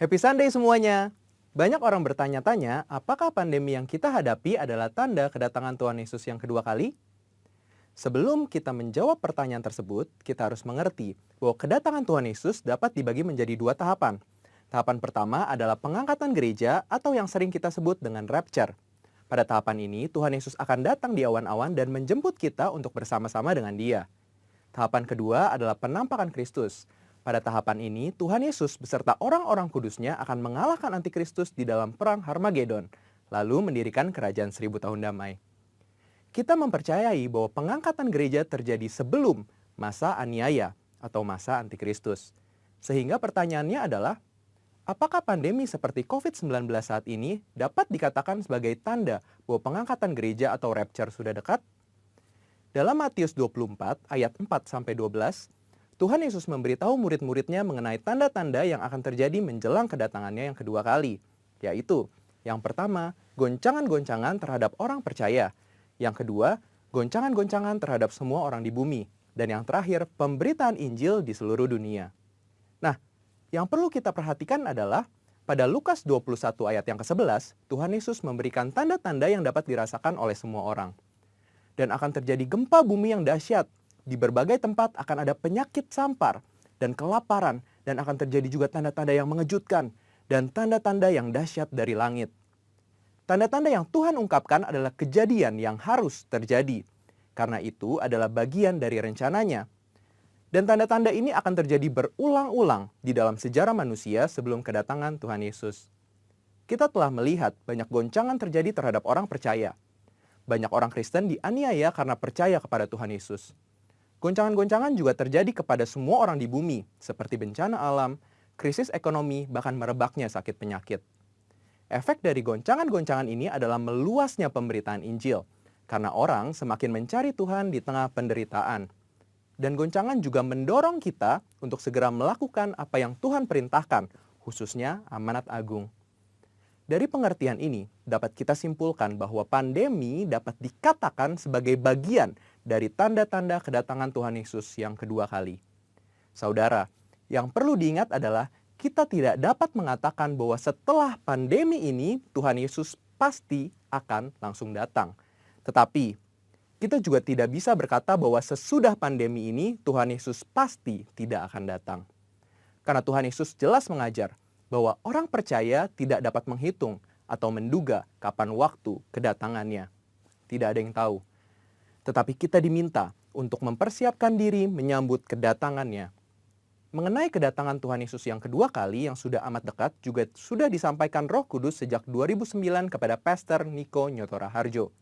Happy Sunday semuanya! Banyak orang bertanya-tanya, apakah pandemi yang kita hadapi adalah tanda kedatangan Tuhan Yesus yang kedua kali? Sebelum kita menjawab pertanyaan tersebut, kita harus mengerti bahwa kedatangan Tuhan Yesus dapat dibagi menjadi dua tahapan. Tahapan pertama adalah pengangkatan gereja atau yang sering kita sebut dengan rapture. Pada tahapan ini, Tuhan Yesus akan datang di awan-awan dan menjemput kita untuk bersama-sama dengan Dia. Tahapan kedua adalah penampakan Kristus. Pada tahapan ini, Tuhan Yesus beserta orang-orang kudusnya akan mengalahkan antikristus di dalam perang Harmagedon, lalu mendirikan kerajaan 1000 tahun damai. Kita mempercayai bahwa pengangkatan gereja terjadi sebelum masa aniaya atau masa antikristus. Sehingga pertanyaannya adalah, apakah pandemi seperti COVID-19 saat ini dapat dikatakan sebagai tanda bahwa pengangkatan gereja atau rapture sudah dekat? Dalam Matius 24 ayat 4-12, Tuhan Yesus memberitahu murid-muridnya mengenai tanda-tanda yang akan terjadi menjelang kedatangannya yang kedua kali, yaitu yang pertama, goncangan-goncangan terhadap orang percaya. Yang kedua, goncangan-goncangan terhadap semua orang di bumi. Dan yang terakhir, pemberitaan Injil di seluruh dunia. Nah, yang perlu kita perhatikan adalah pada Lukas 21 ayat yang ke-11, Tuhan Yesus memberikan tanda-tanda yang dapat dirasakan oleh semua orang. Dan akan terjadi gempa bumi yang dahsyat. Di berbagai tempat akan ada penyakit sampar dan kelaparan, dan akan terjadi juga tanda-tanda yang mengejutkan dan tanda-tanda yang dahsyat dari langit. Tanda-tanda yang Tuhan ungkapkan adalah kejadian yang harus terjadi, karena itu adalah bagian dari rencananya. Dan tanda-tanda ini akan terjadi berulang-ulang di dalam sejarah manusia sebelum kedatangan Tuhan Yesus. Kita telah melihat banyak goncangan terjadi terhadap orang percaya. Banyak orang Kristen dianiaya karena percaya kepada Tuhan Yesus. Goncangan-goncangan juga terjadi kepada semua orang di bumi, seperti bencana alam, krisis ekonomi, bahkan merebaknya sakit penyakit. Efek dari goncangan-goncangan ini adalah meluasnya pemberitaan Injil, karena orang semakin mencari Tuhan di tengah penderitaan. Dan goncangan juga mendorong kita untuk segera melakukan apa yang Tuhan perintahkan, khususnya amanat agung. Dari pengertian ini, dapat kita simpulkan bahwa pandemi dapat dikatakan sebagai bagian dari tanda-tanda kedatangan Tuhan Yesus yang kedua kali. Saudara, yang perlu diingat adalah kita tidak dapat mengatakan bahwa setelah pandemi ini Tuhan Yesus pasti akan langsung datang. Tetapi, kita juga tidak bisa berkata bahwa sesudah pandemi ini Tuhan Yesus pasti tidak akan datang. Karena Tuhan Yesus jelas mengajar bahwa orang percaya tidak dapat menghitung atau menduga kapan waktu kedatangannya. Tidak ada yang tahu. Tetapi kita diminta untuk mempersiapkan diri menyambut kedatangannya. Mengenai kedatangan Tuhan Yesus yang kedua kali yang sudah amat dekat juga sudah disampaikan Roh Kudus sejak 2009 kepada Pastor Niko Nyotora Harjo.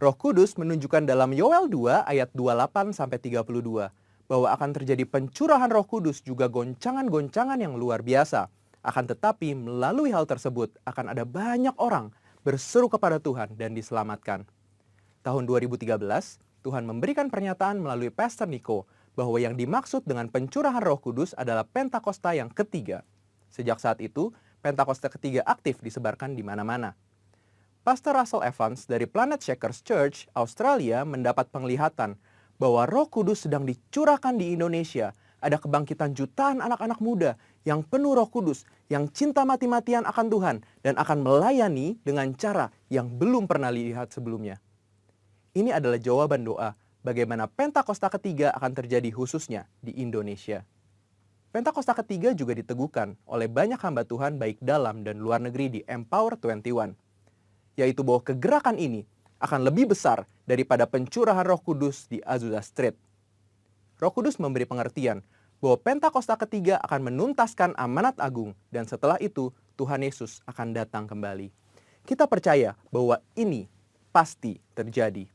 Roh Kudus menunjukkan dalam Yoel 2 ayat 28-32 bahwa akan terjadi pencurahan Roh Kudus juga goncangan-goncangan yang luar biasa. Akan tetapi melalui hal tersebut akan ada banyak orang berseru kepada Tuhan dan diselamatkan. Tahun 2013, Tuhan memberikan pernyataan melalui Pastor Niko bahwa yang dimaksud dengan pencurahan Roh Kudus adalah Pentakosta yang ketiga. Sejak saat itu, Pentakosta ketiga aktif disebarkan di mana-mana. Pastor Russell Evans dari Planet Shakers Church, Australia mendapat penglihatan bahwa Roh Kudus sedang dicurahkan di Indonesia. Ada kebangkitan jutaan anak-anak muda yang penuh Roh Kudus, yang cinta mati-matian akan Tuhan, dan akan melayani dengan cara yang belum pernah dilihat sebelumnya. Ini adalah jawaban doa bagaimana Pentakosta ketiga akan terjadi khususnya di Indonesia. Pentakosta ketiga juga diteguhkan oleh banyak hamba Tuhan baik dalam dan luar negeri di Empower 21, yaitu bahwa kegerakan ini akan lebih besar daripada pencurahan Roh Kudus di Azusa Street. Roh Kudus memberi pengertian bahwa Pentakosta ketiga akan menuntaskan amanat agung dan setelah itu Tuhan Yesus akan datang kembali. Kita percaya bahwa ini pasti terjadi.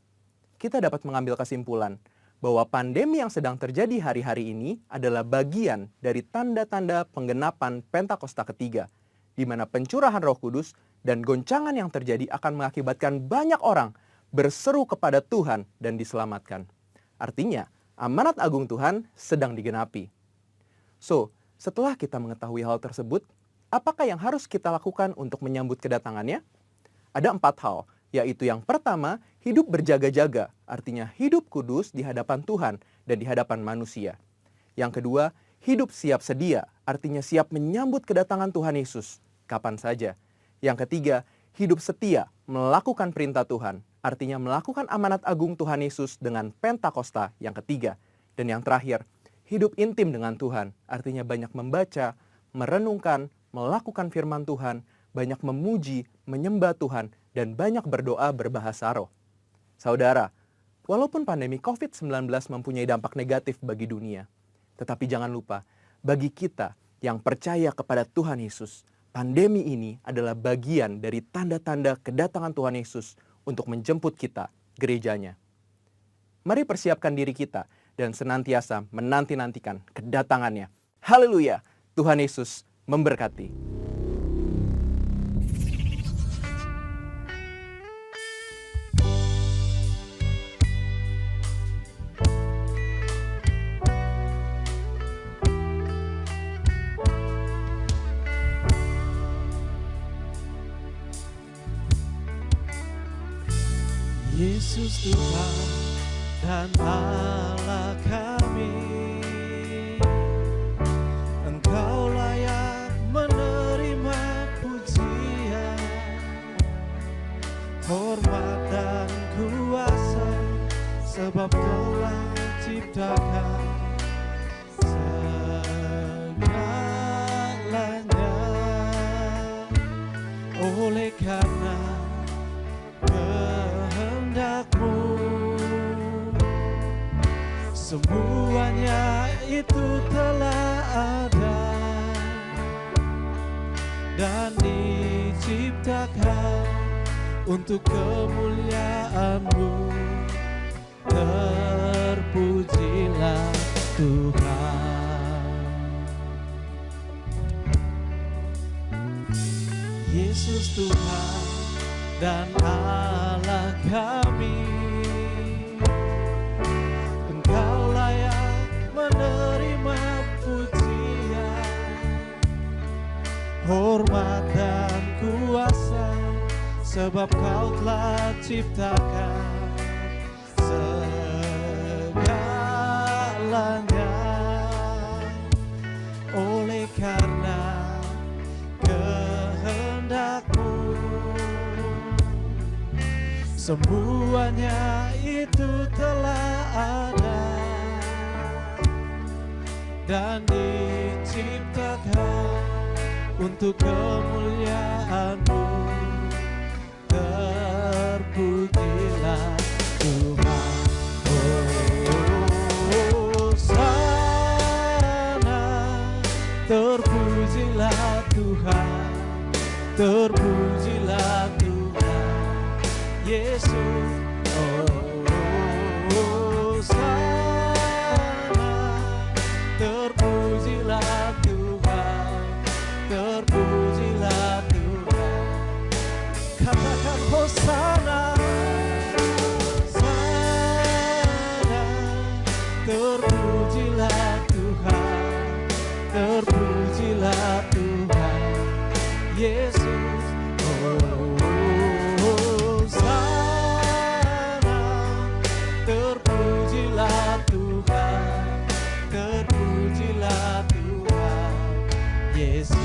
Kita dapat mengambil kesimpulan bahwa pandemi yang sedang terjadi hari-hari ini adalah bagian dari tanda-tanda penggenapan Pentakosta ketiga, di mana pencurahan Roh Kudus dan goncangan yang terjadi akan mengakibatkan banyak orang berseru kepada Tuhan dan diselamatkan. Artinya, amanat agung Tuhan sedang digenapi. So, setelah kita mengetahui hal tersebut, apakah yang harus kita lakukan untuk menyambut kedatangannya? Ada 4 hal, yaitu yang pertama, hidup berjaga-jaga, artinya hidup kudus di hadapan Tuhan dan di hadapan manusia. Yang kedua, Hidup siap sedia, artinya siap menyambut kedatangan Tuhan Yesus kapan saja. Yang ketiga, hidup setia, melakukan perintah Tuhan, artinya melakukan amanat agung Tuhan Yesus dengan Pentakosta yang ketiga. Dan yang terakhir, hidup intim dengan Tuhan, artinya banyak membaca, merenungkan, melakukan firman Tuhan, banyak memuji, menyembah Tuhan, dan banyak berdoa berbahasa roh. Saudara, walaupun pandemi COVID-19 mempunyai dampak negatif bagi dunia, tetapi jangan lupa, bagi kita yang percaya kepada Tuhan Yesus, pandemi ini adalah bagian dari tanda-tanda kedatangan Tuhan Yesus untuk menjemput kita, gerejanya. Mari persiapkan diri kita dan senantiasa menanti-nantikan kedatangannya. Haleluya! Tuhan Yesus memberkati. Yesus Tuhan dan Allah kami, Engkau layak menerima pujian, hormat dan kuasa, sebab Kaulah ciptakan segalanya. Oleh karena kehendak-Mu, semuanya itu telah ada dan diciptakan untuk kemuliaan-Mu. Terpujilah Tuhan. Yesus Tuhan dan Allah kami, Engkau layak menerima pujian, hormat dan kuasa, sebab Kau telah ciptakan segalanya. Oleh karena kehendak-Mu, semuanya itu telah ada dan diciptakan untuk kemuliaan-Mu. Terpujilah Tuhan. Hosana, terpujilah Tuhan, terpujilah Tuhan Yesus. Hosana, terpujilah Tuhan, terpujilah Tuhan. Katakan Hosana, Hosana, terpujilah Tuhan, terpujilah Tuhan Yesus. Hosana, terpujilah Tuhan, terpujilah Tuhan Yesus.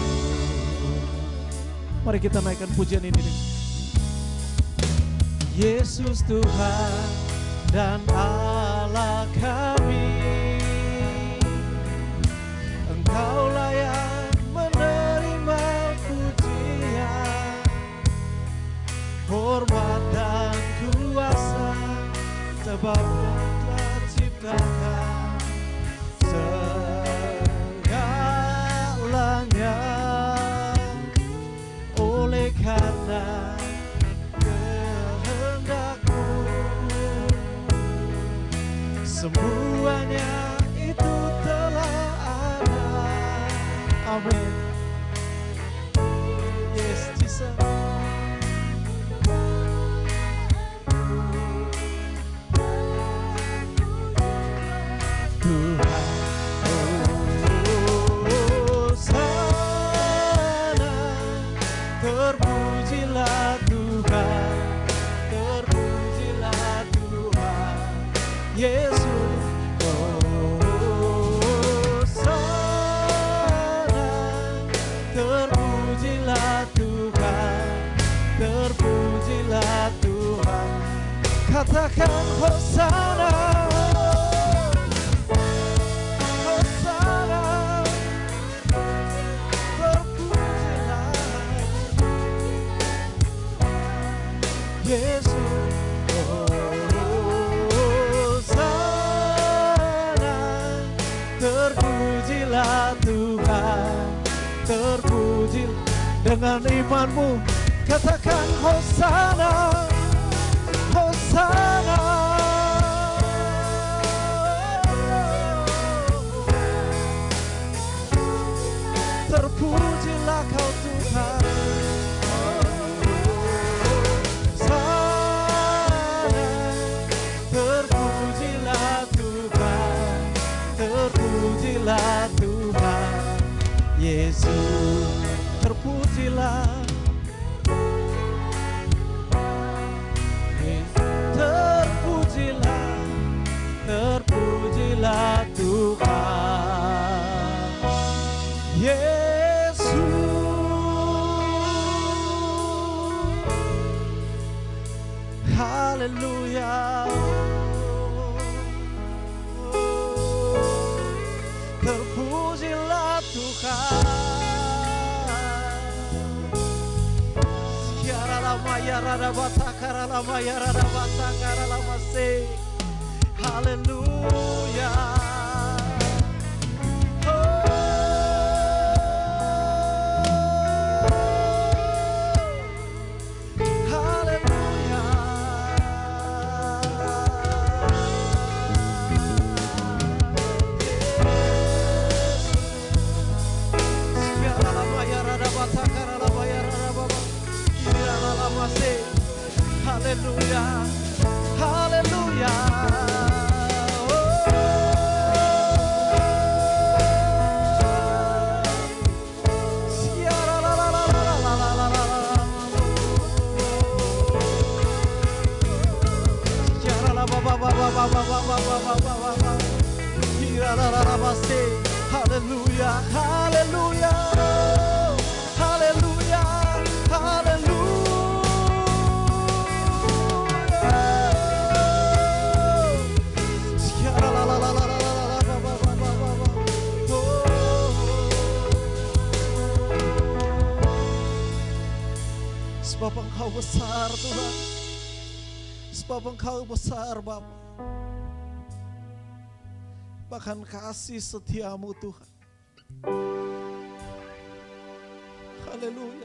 Mari kita naikkan pujian ini. Yesus Tuhan dan Allah kami, Engkau layak menerima pujian, hormat dan kuasa, sebab Kau telah ciptakan segalanya. Oleh karena kehendak-Mu, semuanya itu telah ada. Amin. Yes, Jesus. Tuhan, Hosana, terpujilah Tuhan, terpujilah Tuhan Yesus. Hosana, katakan Hosana, Hosana, terpujilah Yesus. Hosana, terpujilah Tuhan, terpujilah. Dengan imanmu katakan Hosana, Hosana. Terpujilah kau Tuhan. Hosana, terpujilah Tuhan, terpujilah Tuhan Yesus. Terpujilah, terpujilah, terpujilah Tuhan Yesus. Haleluya. Terpujilah Tuhan. Haleluya. Haleluya. Haleluya, haleluya. Haleluya, haleluya, haleluya, sebab Engkau besar Tuhan, sebab Engkau besar Bapa. Bahkan kasih setiamu Tuhan. Haleluya.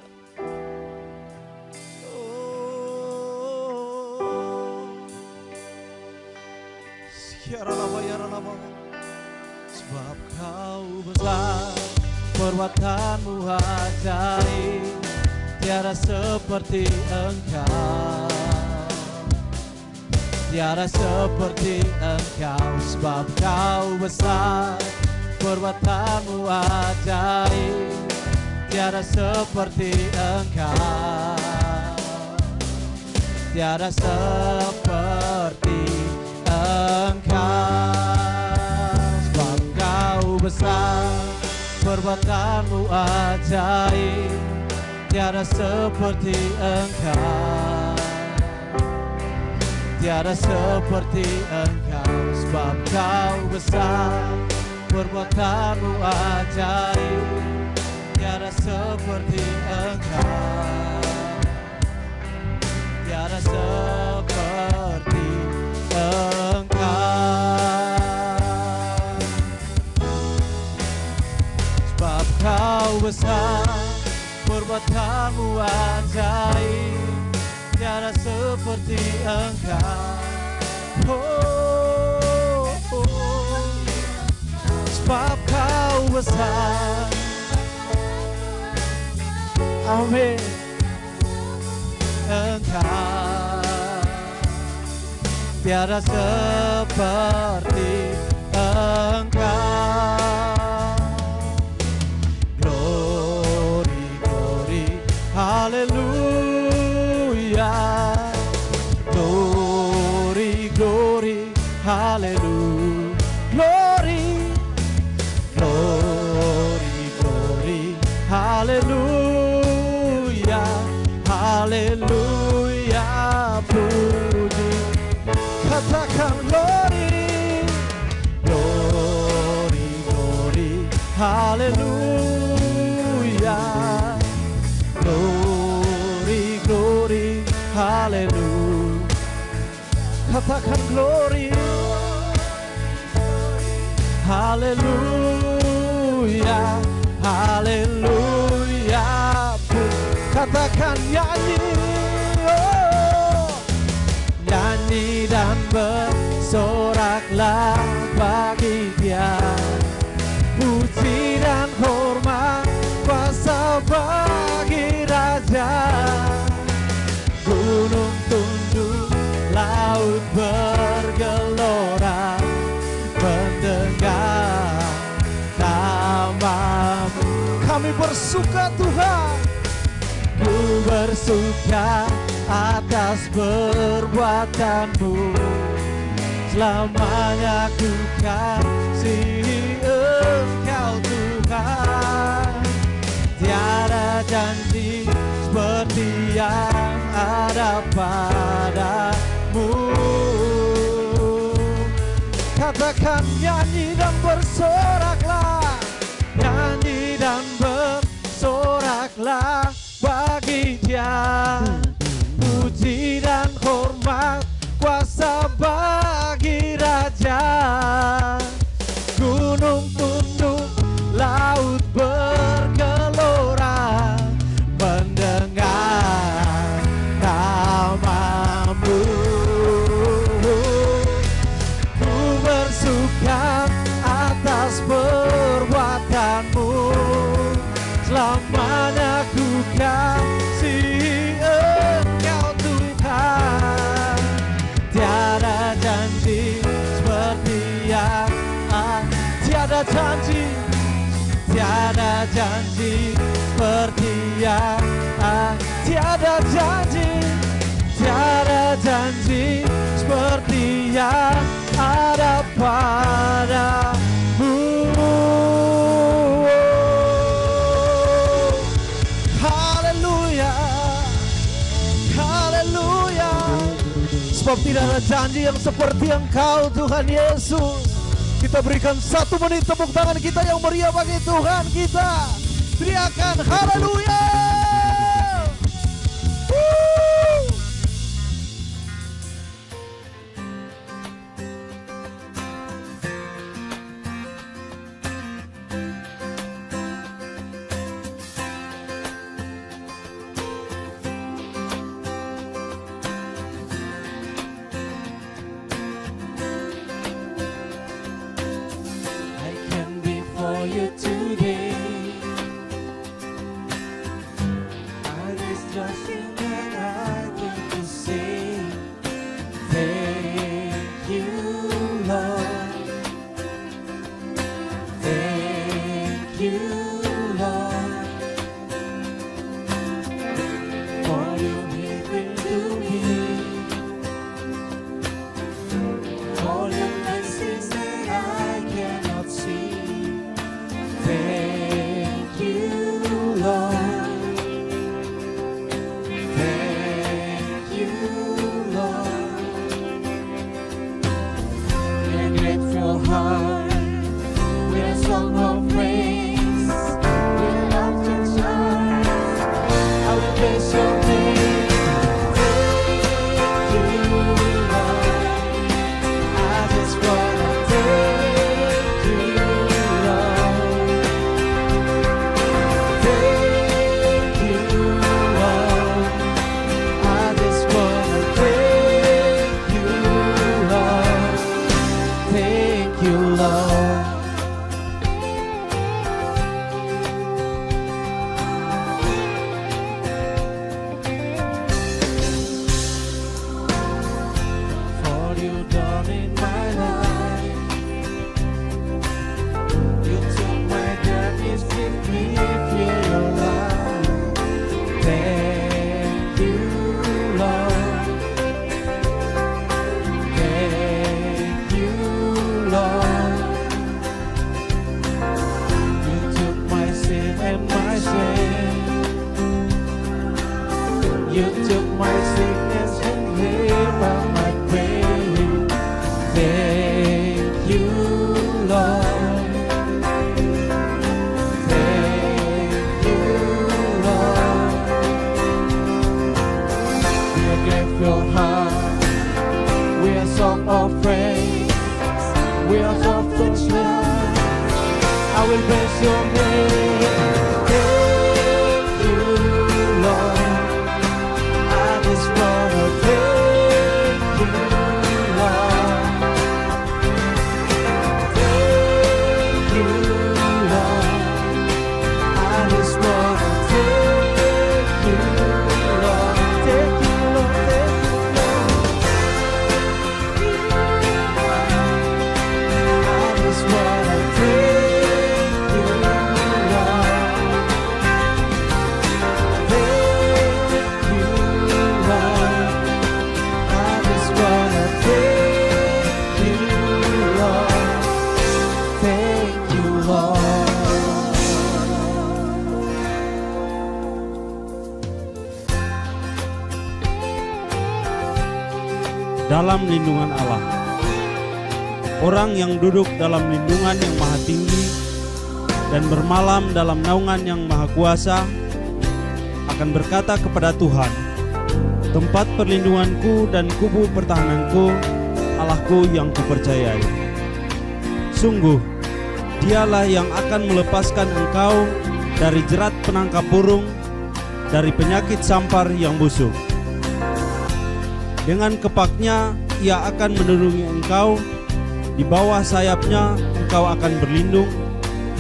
Sebab Kau besar, perbuatanmu ajaib, tiada seperti Engkau, tiada seperti Engkau. Sebab Kau besar, perbuatanmu ajaib, tiada seperti Engkau, tiada seperti Engkau. Sebab Kau besar, perbuatanmu ajaib, tiada seperti Engkau, tiada seperti Engkau. Sebab Kau besar, perbuatanmu ajaib, tiada seperti Engkau, tiada seperti Engkau. Sebab Kau besar, perbuatanmu ajaib, tiada seperti Engkau. Oh, oh. Sebab Kau besar. Amin. Engkau tiada seperti Engkau. Glory, glory, haleluya. Glory, glory, haleluya. Glory, glory, glory, haleluya. Haleluya, puji. haleluya. Glory, glory, haleluya. Katakan glory, haleluya, haleluya. Katakan nyanyi, oh. Nyanyi dan bersoraklah bagi Dia, puji dan hormat kuasa bagi Raja. Gunung tunduk, laut bergelora mendengar nama-Mu. Kami bersuka Tuhan, ku bersuka atas perbuatan-Mu. Selamanya ku kasihi Engkau Tuhan. Tiada janji seperti yang ada padamu. Katakan nyanyi dan bersoraklah, nyanyi dan bersoraklah bagi Dia, puji dan hormat kuasa bagi Raja. Gunung tunduk, laut bergelora mendengar nama-Mu. Ku bersuka atas perbuatan-Mu. Selamanya ku kasihi Engkau Tuhan. Tiada janji seperti yang tiada janji, tiada janji seperti yang tiada janji, tiada janji seperti yang ada padamu. Haleluya, haleluya. Sebab tidak ada janji yang seperti Engkau Tuhan Yesus. Kita berikan 1 menit tepuk tangan kita yang meriah bagi Tuhan kita. Teriakan haleluya. You today, I just trust you and I get to say thank you, Lord. Thank you, Lord, for you giving to me all your blessings that I cannot see. Thank you, Lord. Thank you, Lord. With a grateful heart, with a song of praise, with a laughter child, I will bless your name. Thank you, Lord. I just wanna thank you, Lord. Thank you, Lord. I just wanna thank you, Lord. Thank you, Lord. For you done in my life, you took my darkness with me, feel your light. Thank you, Lord. Thank you, Lord. You took my sin and my shame. You took my sickness and healed all my pain. Thank you, Lord. your name. Thank you, Lord. I just wanna thank you, Lord. Thank you, Lord. I just wanna thank you, Lord. Thank you, Lord. Thank you, Lord. I just wanna thank you, Lord. Thank you, Lord. I just wanna thank you, Lord. Thank you, Lord. Dalam lindungan Allah. Orang yang duduk dalam lindungan yang maha tinggi dan bermalam dalam naungan yang maha kuasa akan berkata kepada Tuhan, tempat perlindunganku dan kubu pertahananku, Allahku yang kupercayai. Sungguh, dialah yang akan melepaskan engkau dari jerat penangkap burung, dari penyakit sampar yang busuk. Dengan kepaknya ia akan menurungi engkau, di bawah sayapnya engkau akan berlindung,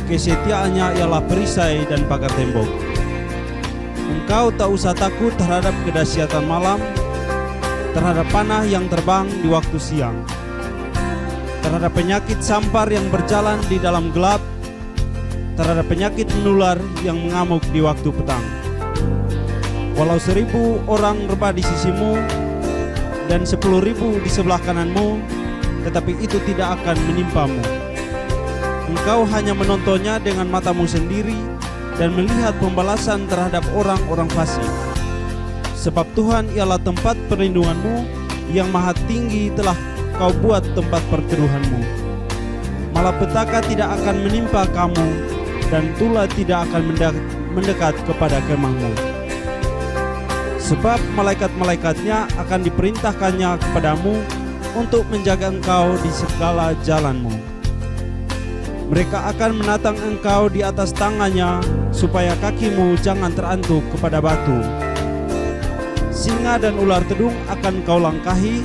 kesetiaannya ialah perisai dan pagar tembok. Engkau tak usah takut terhadap kedahsyatan malam, terhadap panah yang terbang di waktu siang, terhadap penyakit sampar yang berjalan di dalam gelap, terhadap penyakit menular yang mengamuk di waktu petang. Walau 1000 orang rebah di sisimu dan 10.000 di sebelah kananmu, tetapi itu tidak akan menimpamu. Engkau hanya menontonnya dengan matamu sendiri dan melihat pembalasan terhadap orang-orang fasik. Sebab Tuhan ialah tempat perlindunganmu, yang maha tinggi telah kau buat tempat perteduhanmu. Malapetaka tidak akan menimpa kamu, dan tulah tidak akan mendekat kepada kemahmu. Sebab malaikat-malaikatnya akan diperintahkannya kepadamu untuk menjaga engkau di segala jalanmu. Mereka akan menatang engkau di atas tangannya, supaya kakimu jangan terantuk kepada batu. Singa dan ular tedung akan kau langkahi,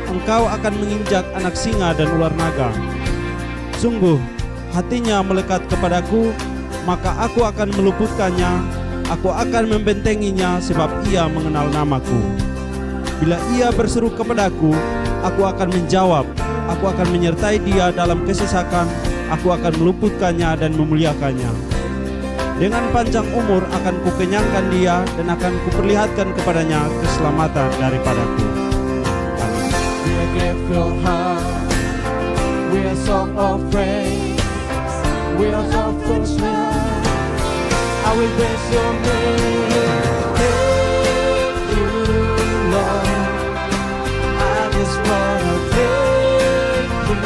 engkau akan menginjak anak singa dan ular naga. Sungguh, hatinya melekat kepadaku, maka aku akan meluputkannya. Aku akan membentenginya sebab ia mengenal namaku. Bila ia berseru kepadaku, aku akan menjawab. Aku akan menyertai dia dalam kesesakan. Aku akan meluputkannya dan memuliakannya. Dengan panjang umur akan kukenyangkan dia dan akan kuperlihatkan kepadanya keselamatan daripadaku. We are grateful heart. We are song of praise. We are song of love. I will bless your name. Thank you, Lord. I just wanna thank you,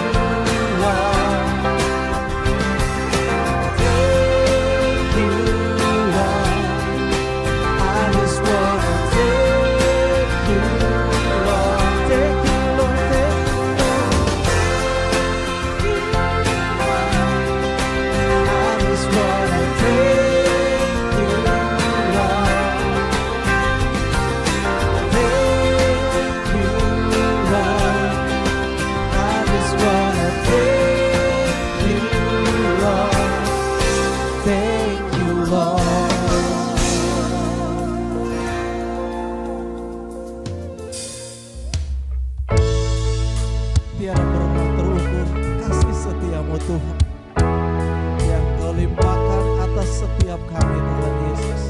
Lord. Thank you, Lord. I just wanna thank you, Lord. Thank you, Lord. Thank you, Lord. I just wanna thank tiada pernah terukur kasih setiamu Tuhan yang kau limpahkan atas setiap kami Tuhan Yesus.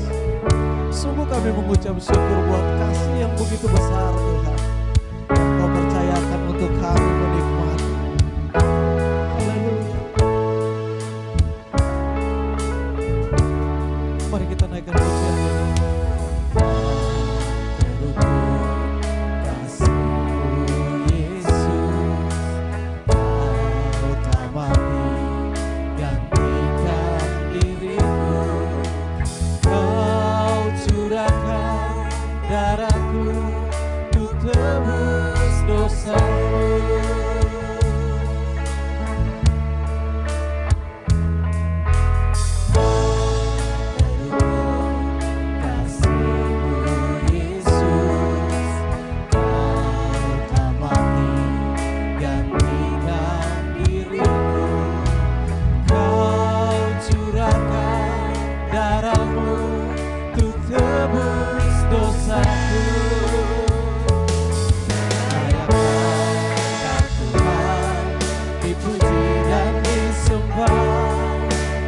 Sungguh kami mengucap syukur buat kasih yang begitu besar Tuhan yang kau percayakan untuk kami menikmati. Haleluya. Mari kita naikkan pujian ini. Darahku untuk tebus dosaku.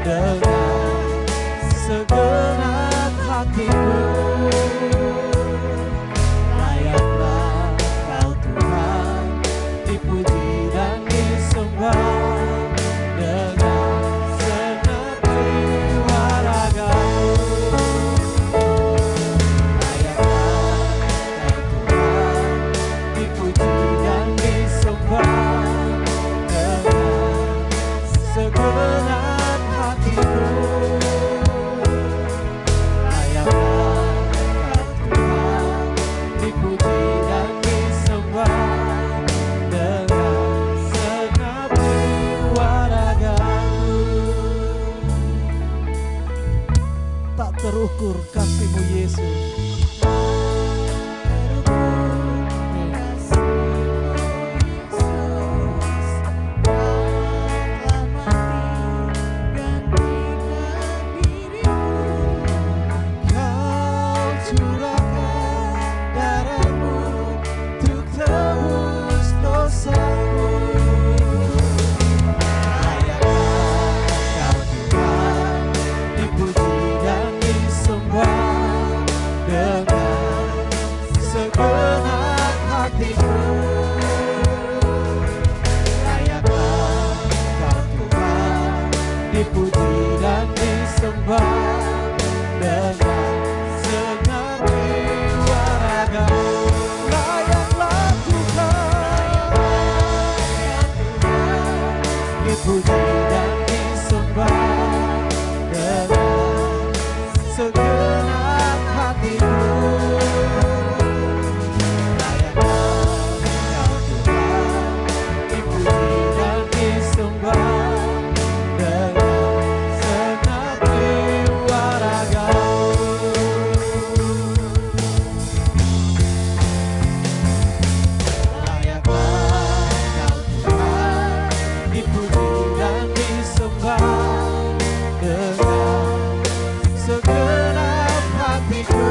dengan segenap hatiku. Layaklah Kau Tuhan, dipuji dan disembah dengan segenap jiwa ragaku. Layaklah Kau Tuhan, dipuji dan disembah dengan segenap hatiku. Layaklah Kau Tuhan, dipuji dan disembah dengan segenap jiwa ragaku. Tak terukur kasih-Mu Yesus. Kau curahkan darah-Mu untuk tebus dosaku. Layaklah Kau Tuhan, dipuji dan disembah dengan segenap hatiku. Layaklah Kau Tuhan, dipuji dan disembah dengan segenap jiwa ragaku. Layaklah Tuhan, dipuji dan disembah dengan segenap hatiku. Layaklah Kau Tuhan, dipuji dan disembah dengan segenap jiwa ragaku. Layaklah Kau Tuhan, dipuji dan disembah dengan segenap hatiku.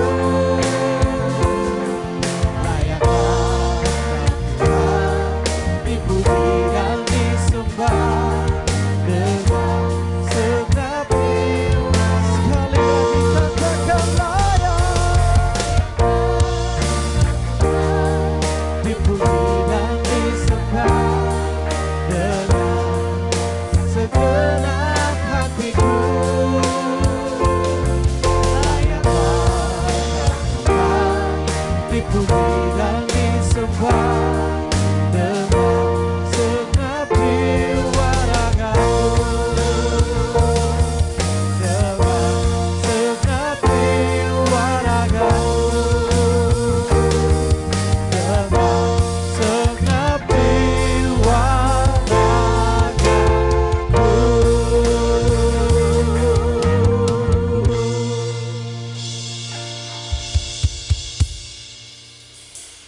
Layaklah Kau Tuhan, dipuji dan disembah dengan segenap jiwa. Sekali lagi katakan layak, dipuji dan disembah dengan segenap hatiku. Layaklah Tuhan, dipuji dan disembah dengan segenap jiwa ragaku. Dengan segenap jiwa ragaku. Dengan segenap jiwa ragaku.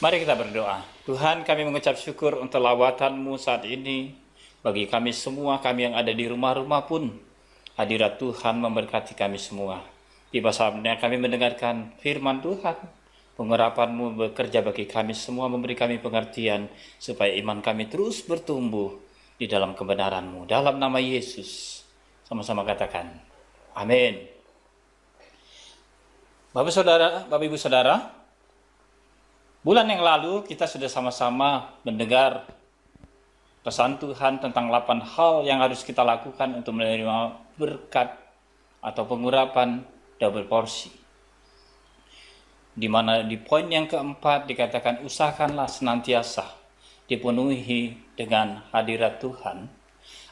Mari kita berdoa. Tuhan, kami mengucap syukur untuk lawatan-Mu saat ini. Bagi kami semua, kami yang ada di rumah-rumah pun, hadirat Tuhan memberkati kami semua. Tiba saatnya kami mendengarkan firman Tuhan. Pengurapan-Mu bekerja bagi kami semua, memberi kami pengertian, supaya iman kami terus bertumbuh di dalam kebenaran-Mu. Dalam nama Yesus, sama-sama katakan, amin. Bapak Ibu Saudara, bulan yang lalu kita sudah sama-sama mendengar pesan Tuhan tentang 8 hal yang harus kita lakukan untuk menerima berkat atau pengurapan double porsi. Di mana di poin yang keempat dikatakan usahakanlah senantiasa dipenuhi dengan hadirat Tuhan,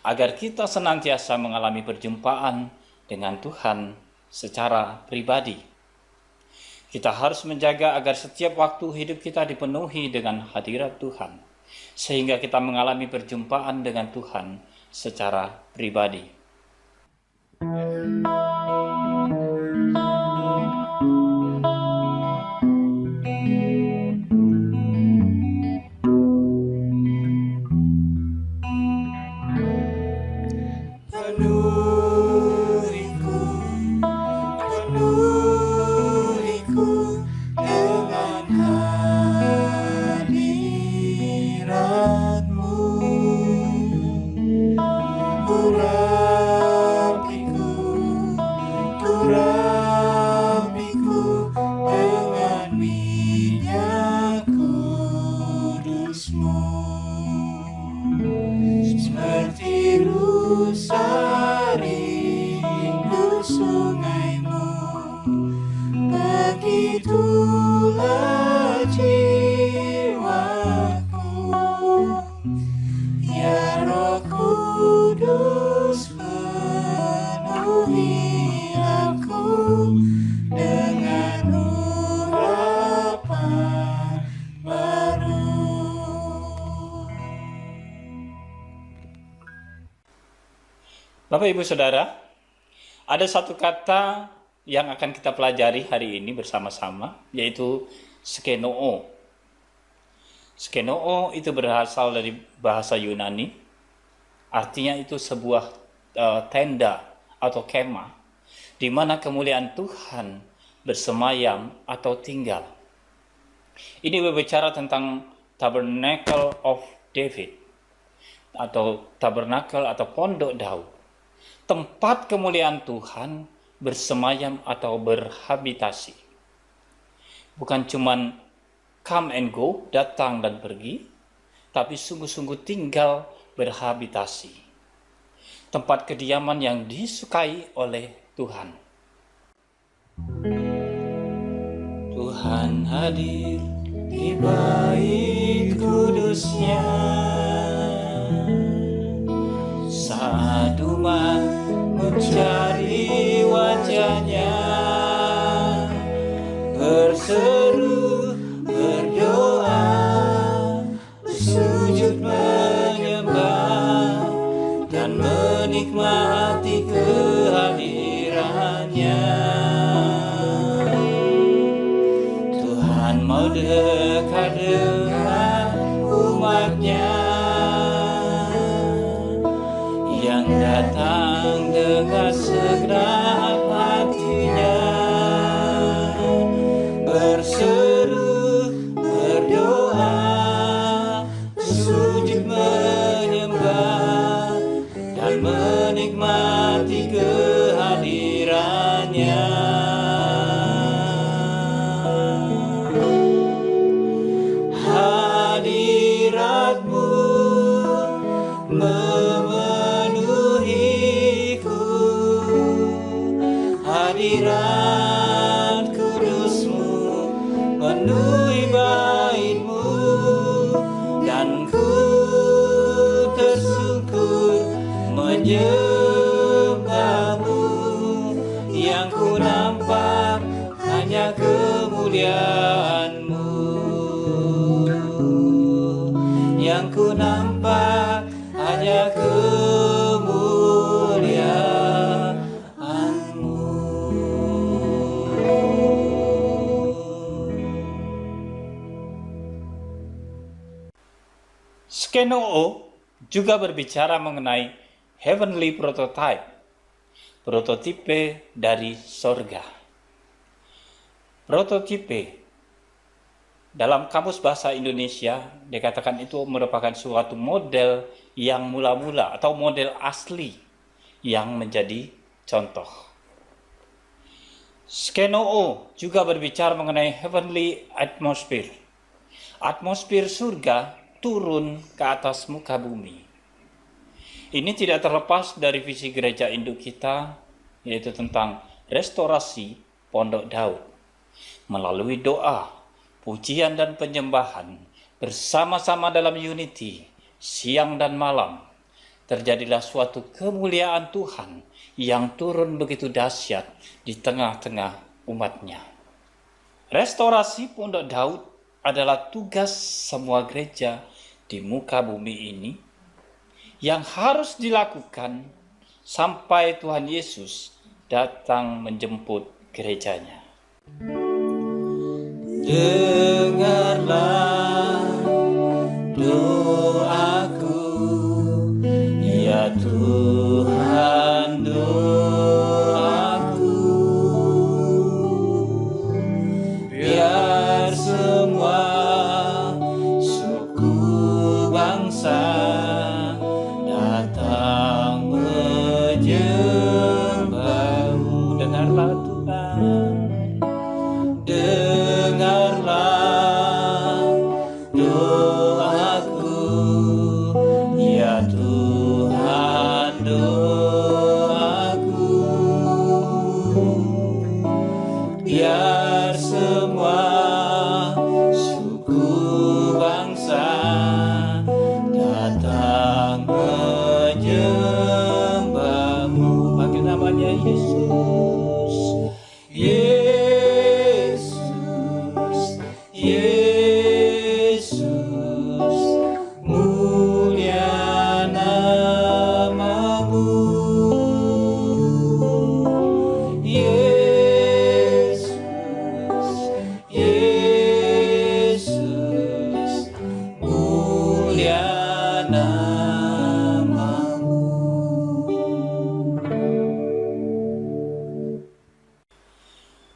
agar kita senantiasa mengalami perjumpaan dengan Tuhan secara pribadi. Kita harus menjaga agar setiap waktu hidup kita dipenuhi dengan hadirat Tuhan, sehingga kita mengalami perjumpaan dengan Tuhan secara pribadi. Urapiku urapiku dengan minyak kudus-Mu, seperti rusa rindu sungai-Mu, begitulah jiwaku. Ya Roh Kudus, penuhi aku dengan urapan baru. Bapak Ibu Saudara, ada satu kata yang akan kita pelajari hari ini bersama-sama, yaitu skenoo. Skenoo itu berasal dari bahasa Yunani, artinya itu sebuah tenda atau kemah, di mana kemuliaan Tuhan bersemayam atau tinggal. Ini berbicara tentang Tabernacle of David, atau tabernakel atau pondok Daud. Tempat kemuliaan Tuhan bersemayam atau berhabitasi. Bukan cuman come and go, datang dan pergi, tapi sungguh-sungguh tinggal berhabitasi. Tempat kediaman yang disukai oleh Tuhan. Tuhan hadir di bait kudusnya, saat umat mencari wajahnya, berseru, berdoa, sujud menyembah, dan menikmati kehadirannya. Tuhan mau dekat dengan umatnya yang datang dengan segenap hatinya, berseru, berdoa, sujud menyembah, dan menikmati kehadirannya. Hadirat-Mu memenuhiku, hadirat kudus-Mu penuhi bait-Mu, dan ku tersungkur menyembah-Mu. Yang ku nampak hanya kemuliaan-Mu, yang ku nampak hanya kemuliaan-Mu. Skenoo juga berbicara mengenai heavenly prototype, prototipe dari sorga. Prototipe dalam kamus bahasa Indonesia dikatakan itu merupakan suatu model yang mula-mula atau model asli yang menjadi contoh. Skenoo juga berbicara mengenai heavenly atmosphere. Atmosfer surga turun ke atas muka bumi. Ini tidak terlepas dari visi gereja induk kita, yaitu tentang restorasi Pondok Daud. Melalui doa, pujian dan penyembahan, bersama-sama dalam unity, siang dan malam, terjadilah suatu kemuliaan Tuhan yang turun begitu dahsyat di tengah-tengah umatnya. Restorasi Pondok Daud adalah tugas semua gereja di muka bumi ini yang harus dilakukan sampai Tuhan Yesus datang menjemput gerejanya. Dengarlah doaku, ya Tuhan, doaku, biar semua suku bangsa datang menyembah-Mu. Dengarlah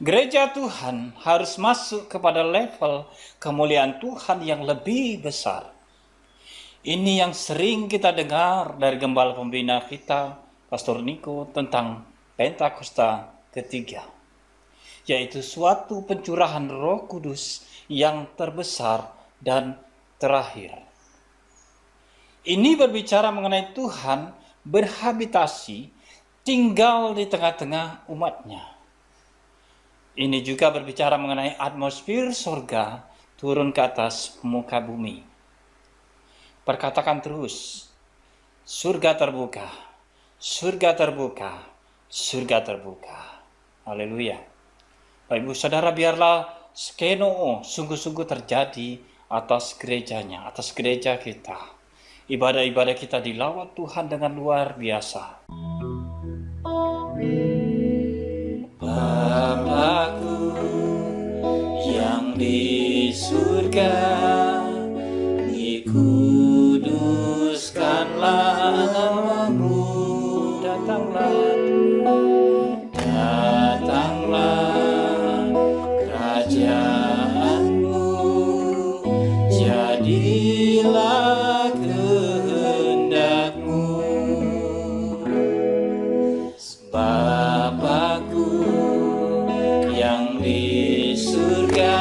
Gereja Tuhan harus masuk kepada level kemuliaan Tuhan yang lebih besar. Ini yang sering kita dengar dari gembala pembina kita, Pastor Niko, tentang Pentakosta ketiga, yaitu suatu pencurahan Roh Kudus yang terbesar dan terakhir. Ini berbicara mengenai Tuhan berhabitasi, tinggal di tengah-tengah umatnya. Ini juga berbicara mengenai atmosfer surga turun ke atas muka bumi. Perkatakan terus, surga terbuka, surga terbuka, surga terbuka. Haleluya. Bapak Ibu Saudara, biarlah skeno sungguh-sungguh terjadi atas gerejanya, atas gereja kita. Ibadah-ibadah kita dilawat Tuhan dengan luar biasa. Bapakku yang di surga, dikuduskanlah namamu, datanglah kerajaanmu, jadilah kehendakmu. Bapakku yang di surga,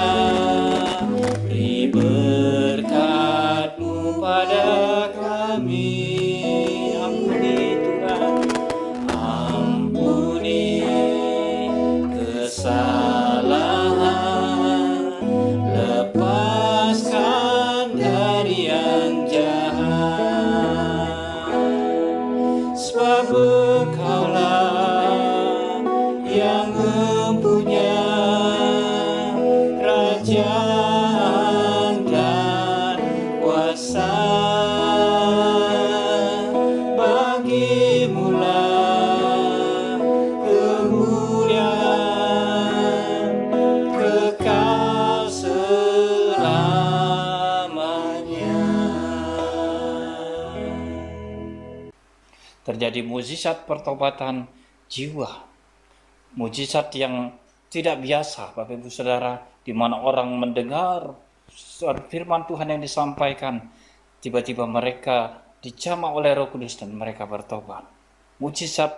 beri berkat-Mu pada kami. Ampuni Tuhan, ampuni kesalahan, lepaskan dari yang jahat, sebab Engkaulah yang mempunyai kerajaan dan kuasa. Bagimulah kemuliaan kekal selamanya. Terjadi mukjizat pertobatan jiwa, mukjizat yang tidak biasa, Bapak Ibu Saudara, di mana orang mendengar firman Tuhan yang disampaikan, tiba-tiba mereka dijamah oleh Roh Kudus dan mereka bertobat. Mukjizat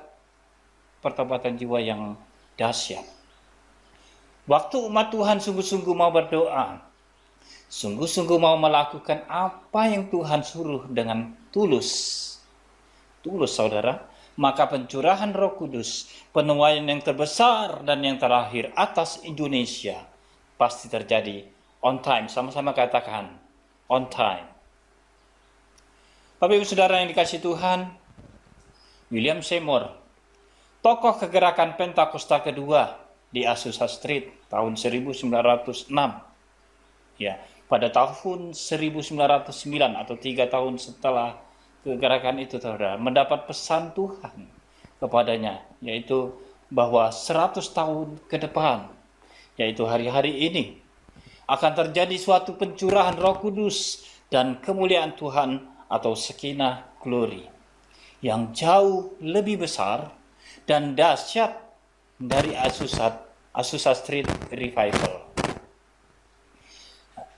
pertobatan jiwa yang dahsyat. Waktu umat Tuhan sungguh-sungguh mau berdoa, sungguh-sungguh mau melakukan apa yang Tuhan suruh dengan tulus, saudara, maka pencurahan Roh Kudus, penuaian yang terbesar dan yang terakhir atas Indonesia pasti terjadi on time. Sama-sama katakan on time. Bapak Ibu Saudara yang dikasihi Tuhan, William Seymour, tokoh kegerakan Pentakosta kedua di Azusa Street tahun 1906. Ya, pada tahun 1909 atau 3 tahun setelah kegerakan itu, saudara, mendapat pesan Tuhan kepadanya, yaitu bahwa 100 tahun ke depan, yaitu hari-hari ini, akan terjadi suatu pencurahan Roh Kudus dan kemuliaan Tuhan atau Shekinah Glory yang jauh lebih besar dan dahsyat dari Azusa Street Revival.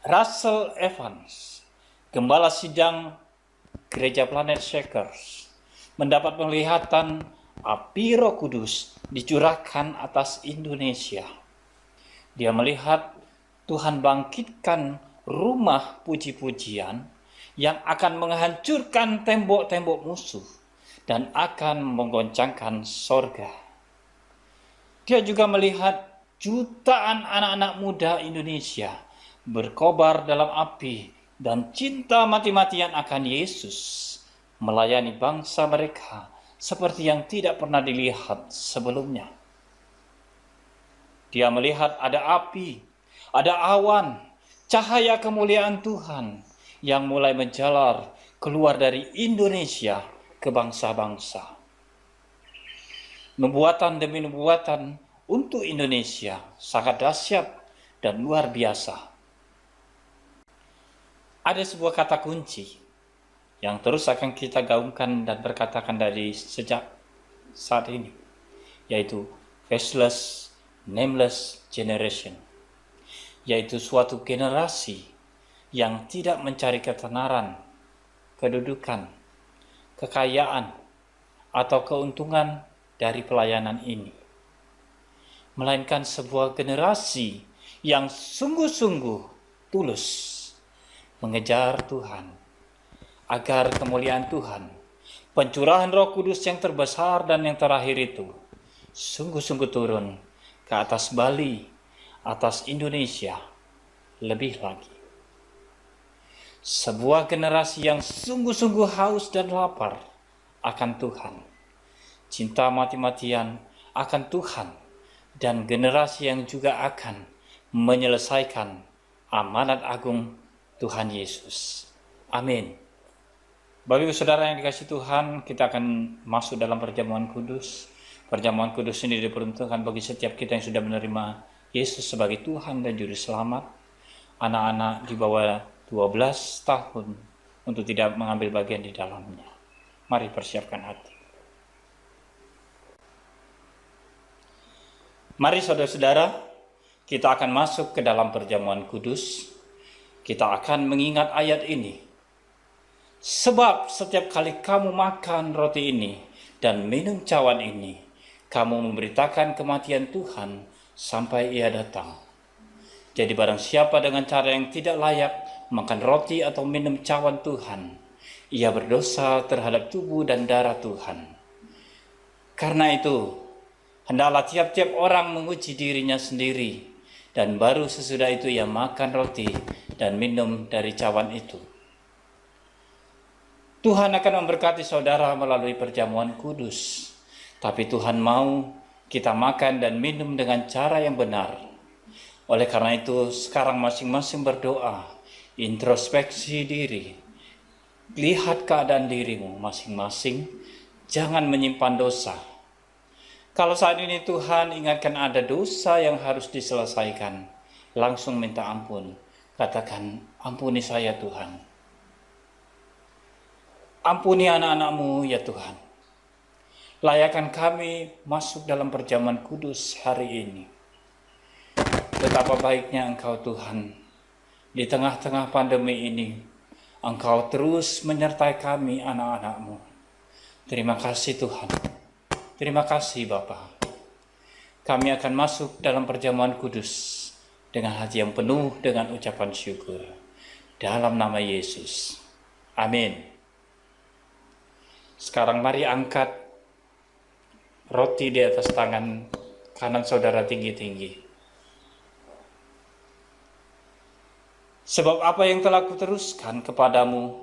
Russell Evans, gembala sidang Gereja Planet Shakers, mendapat penglihatan api Roh Kudus dicurahkan atas Indonesia. Dia melihat Tuhan bangkitkan rumah puji-pujian yang akan menghancurkan tembok-tembok musuh dan akan menggoncangkan sorga. Dia juga melihat jutaan anak-anak muda Indonesia berkobar dalam api dan cinta mati-matian akan Yesus, melayani bangsa mereka seperti yang tidak pernah dilihat sebelumnya. Dia melihat ada api, ada awan, cahaya kemuliaan Tuhan yang mulai menjalar keluar dari Indonesia ke bangsa-bangsa. Nubuatan demi nubuatan untuk Indonesia sangat dahsyat dan luar biasa. Ada sebuah kata kunci yang terus akan kita gaungkan dan berkatakan dari sejak saat ini, yaitu faceless nameless generation, yaitu suatu generasi yang tidak mencari ketenaran, kedudukan, kekayaan, atau keuntungan dari pelayanan ini, melainkan sebuah generasi yang sungguh-sungguh tulus mengejar Tuhan, agar kemuliaan Tuhan, pencurahan Roh Kudus yang terbesar dan yang terakhir itu, sungguh-sungguh turun ke atas Bali, atas Indonesia, lebih lagi. Sebuah generasi yang sungguh-sungguh haus dan lapar akan Tuhan, cinta mati-matian akan Tuhan, dan generasi yang juga akan menyelesaikan amanat agung Tuhan Yesus. Amin. Bapak Ibu Saudara yang dikasihi Tuhan, kita akan masuk dalam perjamuan kudus. Perjamuan kudus ini diperuntukkan bagi setiap kita yang sudah menerima Yesus sebagai Tuhan dan Juru Selamat. Anak-anak di bawah 12 tahun untuk tidak mengambil bagian di dalamnya. Mari persiapkan hati. Mari saudara-saudara, kita akan masuk ke dalam perjamuan kudus. Kita akan mengingat ayat ini. Sebab setiap kali kamu makan roti ini dan minum cawan ini, kamu memberitakan kematian Tuhan sampai Ia datang. Jadi barang siapa dengan cara yang tidak layak makan roti atau minum cawan Tuhan, ia berdosa terhadap tubuh dan darah Tuhan. Karena itu, hendaklah tiap-tiap orang menguji dirinya sendiri, dan baru sesudah itu ia makan roti dan minum dari cawan itu. Tuhan akan memberkati saudara melalui perjamuan kudus, tapi Tuhan mau kita makan dan minum dengan cara yang benar. Oleh karena itu, sekarang masing-masing berdoa, introspeksi diri, lihat keadaan dirimu masing-masing, jangan menyimpan dosa. Kalau saat ini Tuhan ingatkan ada dosa yang harus diselesaikan, langsung minta ampun. Katakan, ampuni saya Tuhan. Ampuni anak-anak-Mu ya Tuhan. Layakkan kami masuk dalam perjamuan kudus hari ini. Betapa baiknya Engkau Tuhan, di tengah-tengah pandemi ini, Engkau terus menyertai kami anak-anak-Mu. Terima kasih Tuhan. Terima kasih Bapa. Kami akan masuk dalam perjamuan kudus dengan hati yang penuh dengan ucapan syukur. Dalam nama Yesus. Amin. Sekarang mari angkat roti di atas tangan kanan saudara tinggi-tinggi. Sebab apa yang telah kuteruskan kepadamu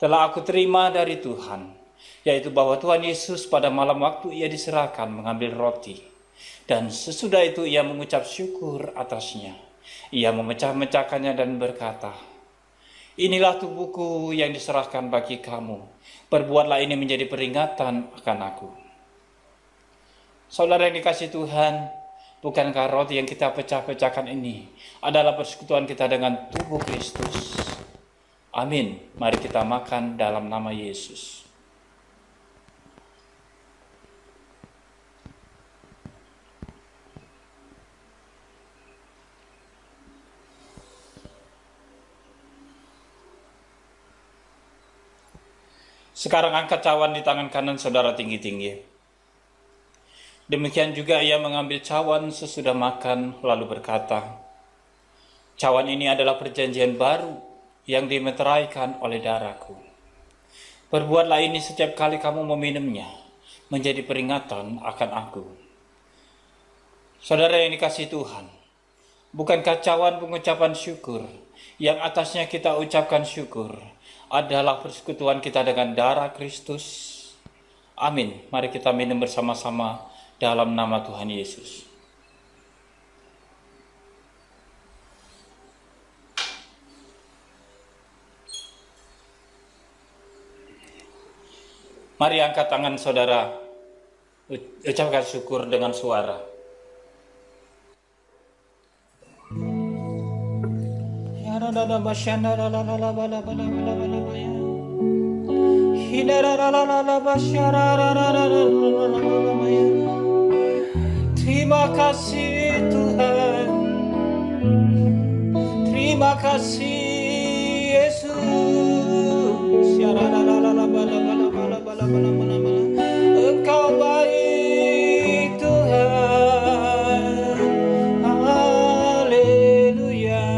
telah aku terima dari Tuhan, yaitu bahwa Tuhan Yesus pada malam waktu Ia diserahkan mengambil roti, dan sesudah itu Ia mengucap syukur atasnya. Ia memecah-mecahkannya dan berkata, inilah tubuhku yang diserahkan bagi kamu, perbuatlah ini menjadi peringatan akan aku. Saudara yang dikasihi Tuhan, bukankah roti yang kita pecah-pecahkan ini adalah persekutuan kita dengan tubuh Kristus? Amin. Mari kita makan dalam nama Yesus. Sekarang angkat cawan di tangan kanan saudara tinggi-tinggi. Demikian juga ia mengambil cawan sesudah makan lalu berkata, cawan ini adalah perjanjian baru yang dimeteraikan oleh darahku. Perbuatlah ini setiap kali kamu meminumnya, menjadi peringatan akan aku. Saudara yang dikasihi Tuhan, bukankah cawan pengucapan syukur yang atasnya kita ucapkan syukur adalah persekutuan kita dengan darah Kristus? Amin. Mari kita minum bersama-sama dalam nama Tuhan Yesus. Mari angkat tangan saudara, ucapkan syukur dengan suara. Terima kasih Tuhan. Terima kasih Yesus. Engkau baik Tuhan. Haleluya.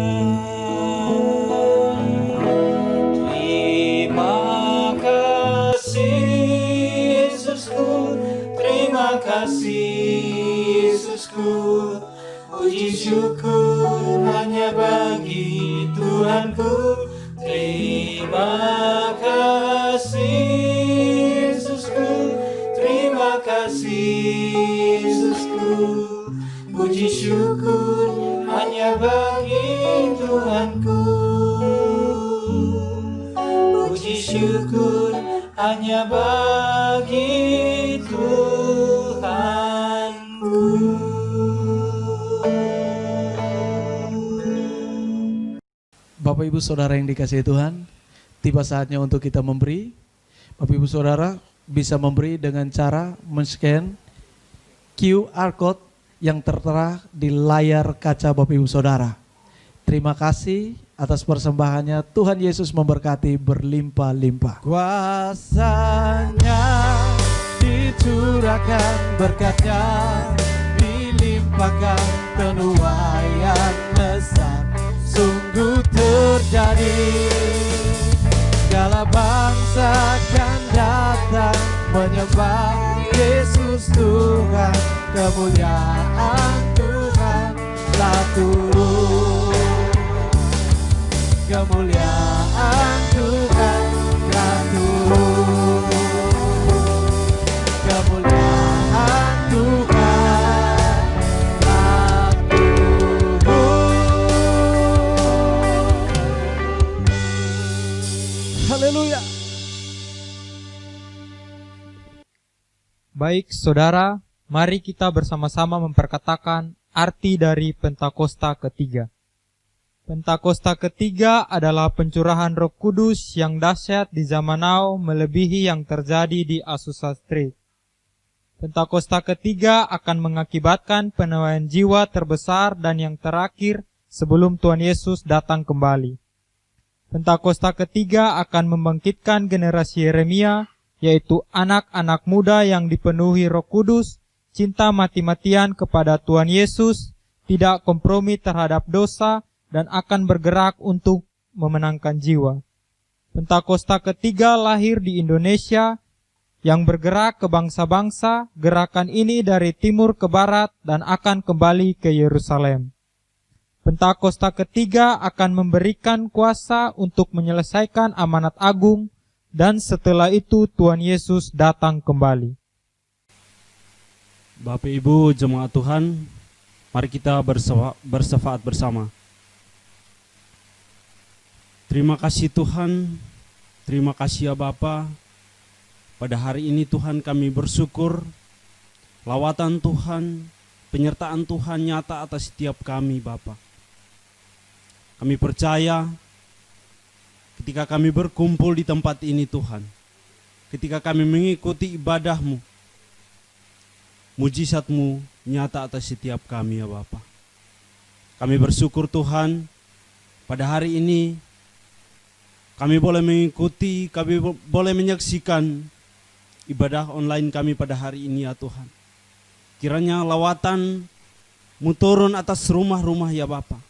Terima kasih Yesusku. Terima kasih Yesusku. Puji syukur hanya bagi Tuhanku. Terima kasih Yesusku. Terima kasih Yesusku. Puji syukur hanya bagi Tuhanku. Puji syukur hanya bagi Tuhanku. Bapak Ibu Saudara yang dikasihi Tuhan, tiba saatnya untuk kita memberi. Bapak Ibu Saudara bisa memberi dengan cara men-scan QR Code yang tertera di layar kaca Bapak Ibu Saudara. Terima kasih atas persembahannya. Tuhan Yesus memberkati berlimpah-limpah. Kuasanya dicurahkan, berkatnya dilimpahkan, penuaian besar sungguh terjadi. Segala bangsa akan datang menyembah Yesus Tuhan. Kemuliaan Tuhan telah turun. Kemuliaan Tuhan telah turun. Kemuliaan Tuhan telah turun. Haleluya. Baik saudara, mari kita bersama-sama memperkatakan arti dari Pentakosta ketiga. Pentakosta ketiga adalah pencurahan Roh Kudus yang dahsyat di zaman now melebihi yang terjadi di Azusa Street. Pentakosta ketiga akan mengakibatkan penuaian jiwa terbesar dan yang terakhir sebelum Tuhan Yesus datang kembali. Pentakosta ketiga akan membangkitkan generasi Yeremia, yaitu anak-anak muda yang dipenuhi Roh Kudus, cinta mati-matian kepada Tuhan Yesus, tidak kompromi terhadap dosa, dan akan bergerak untuk memenangkan jiwa. Pentakosta ketiga lahir di Indonesia yang bergerak ke bangsa-bangsa. Gerakan ini dari timur ke barat dan akan kembali ke Yerusalem. Pentakosta ketiga akan memberikan kuasa untuk menyelesaikan amanat agung, dan setelah itu Tuhan Yesus datang kembali. Bapak Ibu jemaat Tuhan, mari kita bersefaat bersama. Terima kasih Tuhan, terima kasih ya Bapa. Pada hari ini Tuhan kami bersyukur, lawatan Tuhan, penyertaan Tuhan nyata atas setiap kami Bapa. Kami percaya ketika kami berkumpul di tempat ini Tuhan, ketika kami mengikuti ibadah-Mu, mujizat-Mu nyata atas setiap kami ya Bapa. Kami bersyukur Tuhan, pada hari ini kami boleh mengikuti, kami boleh menyaksikan ibadah online kami pada hari ini ya Tuhan. Kiranya lawatan-Mu turun atas rumah-rumah ya Bapa.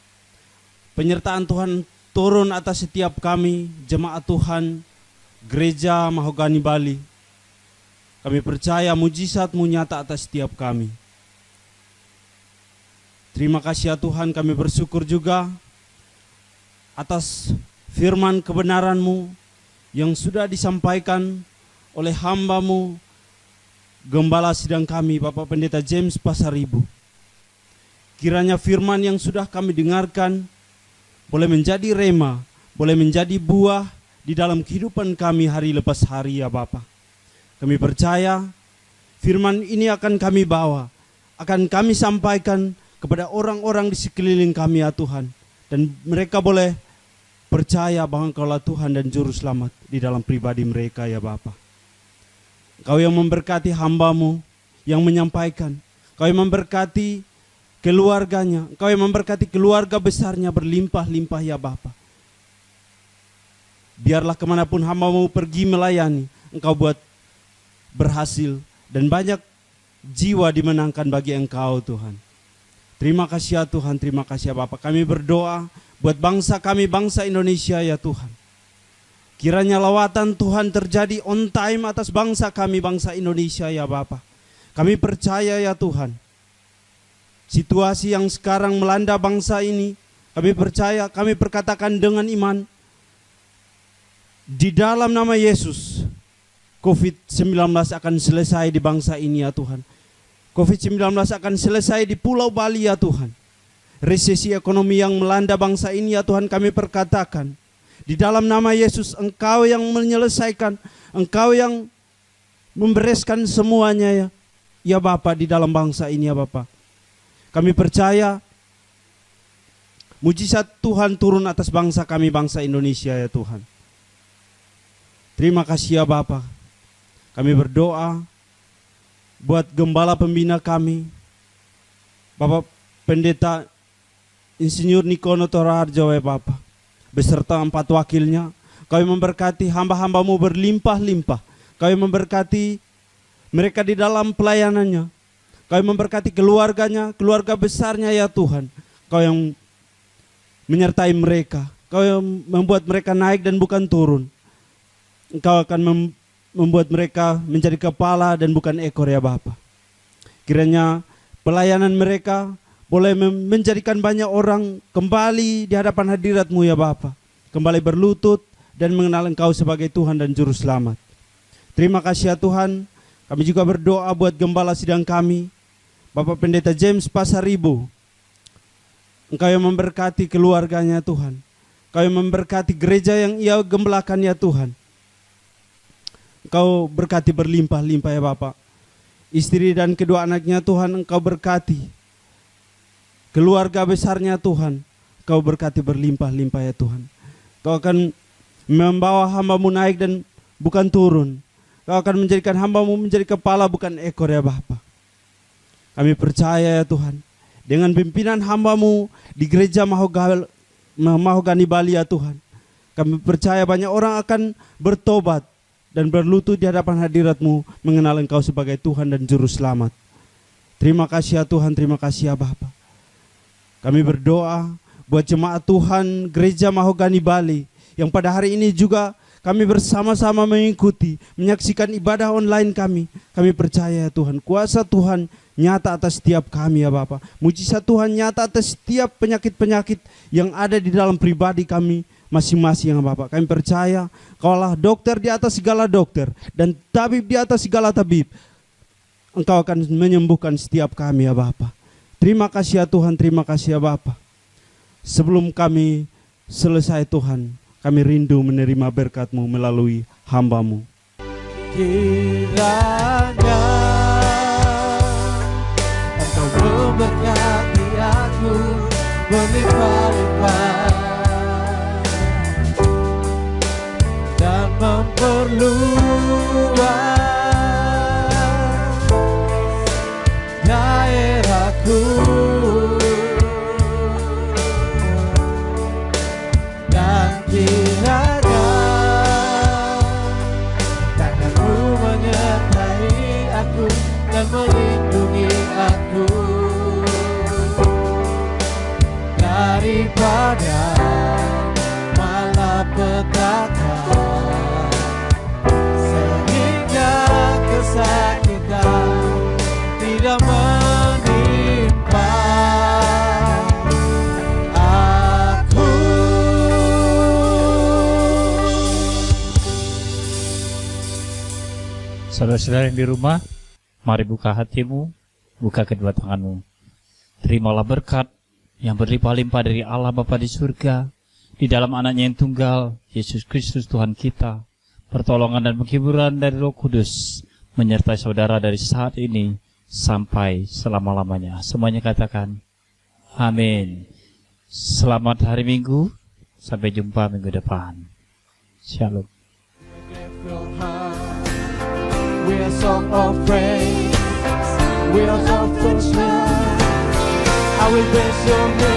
Penyertaan Tuhan turun atas setiap kami, jemaat Tuhan, Gereja Mahogany Bali. Kami percaya mujizat-Mu nyata atas setiap kami. Terima kasih ya Tuhan, kami bersyukur juga atas firman kebenaran-Mu yang sudah disampaikan oleh hamba-Mu, Gembala sidang kami, Bapak Pendeta James Pasaribu. Kiranya firman yang sudah kami dengarkan boleh menjadi rema, boleh menjadi buah di dalam kehidupan kami hari lepas hari ya Bapak. Kami percaya firman ini akan kami bawa, akan kami sampaikan kepada orang-orang di sekeliling kami ya Tuhan. Dan mereka boleh percaya bahwa Engkaulah Tuhan dan Juru Selamat di dalam pribadi mereka ya Bapa. Engkau yang memberkati hamba-Mu yang menyampaikan, Engkau yang memberkati keluarganya, Engkau yang memberkati keluarga besarnya berlimpah-limpah ya Bapa. Biarlah kemanapun hamba-Mu pergi melayani, Engkau buat berhasil dan banyak jiwa dimenangkan bagi Engkau Tuhan. Terima kasih ya Tuhan, terima kasih ya Bapa. Kami berdoa buat bangsa kami, bangsa Indonesia ya Tuhan. Kiranya lawatan Tuhan terjadi on time atas bangsa kami, bangsa Indonesia ya Bapa. Kami percaya ya Tuhan, situasi yang sekarang melanda bangsa ini, kami percaya, kami perkatakan dengan iman, di dalam nama Yesus, COVID-19 akan selesai di bangsa ini ya Tuhan. COVID-19 akan selesai di Pulau Bali ya Tuhan. Resesi ekonomi yang melanda bangsa ini ya Tuhan, kami perkatakan, di dalam nama Yesus, Engkau yang menyelesaikan, Engkau yang membereskan semuanya ya, ya Bapa, di dalam bangsa ini ya Bapa. Kami percaya mujizat Tuhan turun atas bangsa kami, bangsa Indonesia ya Tuhan. Terima kasih ya Bapa. Kami berdoa buat gembala pembina kami, Bapak Pendeta Insinyur Nikono Toraharjo ya Bapa, beserta 4 wakilnya. Kau yang memberkati hamba-hamba-Mu berlimpah-limpah. Kau yang memberkati mereka di dalam pelayanannya. Kau yang memberkati keluarganya, keluarga besarnya ya Tuhan. Kau yang menyertai mereka. Kau yang membuat mereka naik dan bukan turun. Engkau akan membuat mereka menjadi kepala dan bukan ekor ya Bapa. Kiranya pelayanan mereka boleh menjadikan banyak orang kembali di hadapan hadirat-Mu ya Bapa. Kembali berlutut dan mengenal Engkau sebagai Tuhan dan Juru Selamat. Terima kasih ya Tuhan. Kami juga berdoa buat gembala sidang kami, Bapak Pendeta James Pasaribu. Engkau yang memberkati keluarganya Tuhan. Engkau yang memberkati gereja yang Ia gembalakan ya Tuhan. Engkau berkati berlimpah-limpah ya Bapak. Istri dan kedua anaknya Tuhan Engkau berkati. Keluarga besarnya Tuhan Engkau berkati berlimpah-limpah ya Tuhan. Engkau akan membawa hamba-Mu naik dan bukan turun. Engkau akan menjadikan hamba-Mu menjadi kepala bukan ekor ya Bapa. Kami percaya ya Tuhan, dengan pimpinan hamba-Mu di gereja Mahogani Bali ya Tuhan. Kami percaya banyak orang akan bertobat dan berlutut di hadapan hadirat-Mu, mengenal Engkau sebagai Tuhan dan Juru Selamat. Terima kasih ya Tuhan, terima kasih ya Bapa. Kami berdoa buat jemaat Tuhan Gereja Mahogani Bali, yang pada hari ini juga kami bersama-sama mengikuti, menyaksikan ibadah online kami. Kami percaya ya Tuhan, kuasa Tuhan nyata atas setiap kami ya Bapa. Mujizat Tuhan nyata atas setiap penyakit-penyakit yang ada di dalam pribadi kami masing-masing ya Bapak. Kami percaya Kaulah dokter di atas segala dokter dan tabib di atas segala tabib. Engkau akan menyembuhkan setiap kami ya Bapa. Terima kasih ya Tuhan, terima kasih ya Bapa. Sebelum kami selesai Tuhan, kami rindu menerima berkat-Mu melalui hamba-Mu. Kiranya Engkau memberkati aku berlimpah-limpah dan memperluas daerahku, dan kiranya tangan-Mu menyertai aku dan melindungi aku daripada malapetaka sehingga kesakitan tidak menimpa aku. Saudara-saudara yang di rumah, mari buka hatimu, buka kedua tanganmu. Terimalah berkat yang berlimpah-limpah dari Allah Bapa di surga, di dalam anaknya yang tunggal, Yesus Kristus Tuhan kita. Pertolongan dan penghiburan dari Roh Kudus menyertai saudara dari saat ini sampai selama-lamanya. Semuanya katakan, amin. Selamat hari Minggu, sampai jumpa minggu depan. Shalom. We are song of praise. wheels of fortune. I will bless your name.